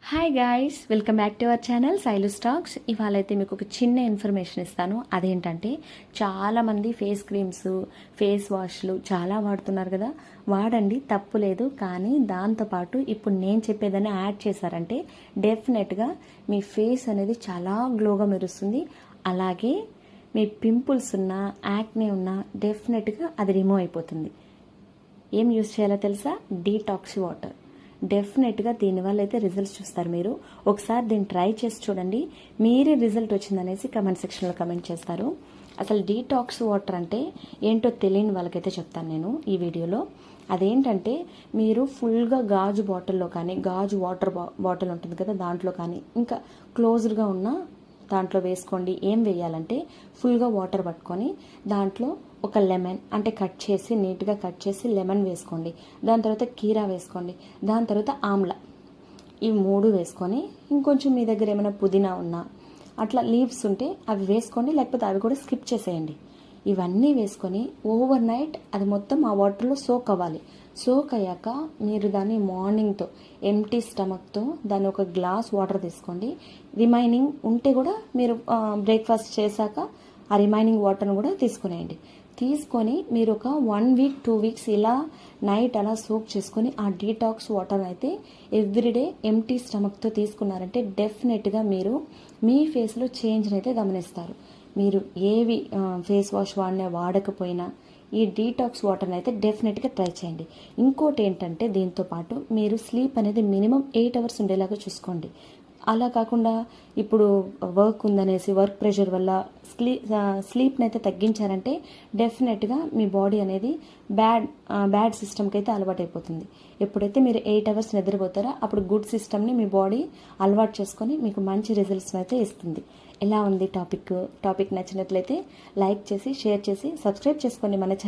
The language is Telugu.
Hi guys, welcome back to our channel Sailu stocks. ఇవాళ అయితే మీకు ఒక చిన్న ఇన్ఫర్మేషన్ ఇస్తాను. అదేంటంటే చాలామంది ఫేస్ క్రీమ్స్, ఫేస్ వాష్లు చాలా వాడుతున్నారు కదా. వాడండి, తప్పు లేదు. కానీ దాంతోపాటు ఇప్పుడు నేను చెప్పేదాన్ని యాడ్ చేశారంటే డెఫినెట్గా మీ ఫేస్ అనేది చాలా గ్లోగా మెరుస్తుంది. అలాగే మీ పింపుల్స్ ఉన్నా, యాక్నే ఉన్నా డెఫినెట్గా అది రిమూవ్ అయిపోతుంది. ఏం యూజ్ చేయాలో తెలుసా? Detox water. డెఫినెట్గా దీనివల్ల అయితే రిజల్ట్స్ చూస్తారు. మీరు ఒకసారి దీన్ని ట్రై చేసి చూడండి. మీరే రిజల్ట్ వచ్చిందనేసి కమెంట్ సెక్షన్లో కమెంట్ చేస్తారు. అసలు డీటాక్స్ వాటర్ అంటే ఏంటో తెలియని వాళ్ళకైతే చెప్తాను నేను ఈ వీడియోలో. అదేంటంటే మీరు ఫుల్గా గాజు బాటిల్లో కానీ, గాజు వాటర్ బాటిల్ ఉంటుంది కదా, దాంట్లో కానీ ఇంకా క్లోజ్డ్గా ఉన్న దాంట్లో వేసుకోండి. ఏం వేయాలంటే ఫుల్గా వాటర్ పట్టుకొని దాంట్లో ఒక లెమన్ అంటే కట్ చేసి, నీట్గా కట్ చేసి లెమన్ వేసుకోండి. దాని తర్వాత కీరా వేసుకోండి. దాని తర్వాత ఆమ్లా, ఈ 3 వేసుకొని ఇంకొంచెం మీ దగ్గర ఏమైనా పుదీనా ఉన్నా అట్లా లీవ్స్ ఉంటే అవి వేసుకోండి, లేకపోతే అవి కూడా స్కిప్ చేసేయండి. ఇవన్నీ వేసుకొని ఓవర్ నైట్ అది మొత్తం ఆ వాటర్లో సోక్ అవ్వాలి. సోక్ అయ్యాక మీరు దాన్ని మార్నింగ్తో ఎంటీ స్టమక్తో దాన్ని ఒక గ్లాస్ వాటర్ తీసుకోండి. రిమైనింగ్ ఉంటే కూడా మీరు బ్రేక్ఫాస్ట్ చేశాక ఆ రిమైనింగ్ వాటర్ను కూడా తీసుకునేయండి. తీసుకొని మీరు ఒక 1 వీక్ 2 వీక్స్ ఇలా నైట్ అలా సోక్ చేసుకొని ఆ డీటాక్స్ వాటర్ అయితే ఎవ్రీడే ఎంటీ స్టమక్తో తీసుకున్నారంటే డెఫినెట్గా మీరు మీ ఫేస్లో చేంజ్ని అయితే గమనిస్తారు. మీరు ఏవి ఫేస్ వాష్ వాడకపోయినా ఈ డీటాక్స్ వాటర్ని అయితే డెఫినెట్గా ట్రై చేయండి. ఇంకోటి ఏంటంటే దీంతో పాటు మీరు స్లీప్ అనేది మినిమం 8 అవర్స్ ఉండేలాగా చూసుకోండి. అలా కాకుండా ఇప్పుడు వర్క్ ఉందనేసి వర్క్ ప్రెషర్ వల్ల స్లీప్ని అయితే తగ్గించారంటే డెఫినెట్గా మీ బాడీ అనేది బ్యాడ్ సిస్టమ్కి అయితే అలవాటు అయిపోతుంది. ఎప్పుడైతే మీరు 8 అవర్స్ నిద్రపోతారో అప్పుడు గుడ్ సిస్టమ్ని మీ బాడీ అలవాటు చేసుకొని మీకు మంచి రిజల్ట్స్ అయితే ఇస్తుంది. ఎలా ఉంది టాపిక్ నచ్చినట్లయితే లైక్ చేసి, షేర్ చేసి, సబ్స్క్రైబ్ చేసుకోండి మన ఛానల్.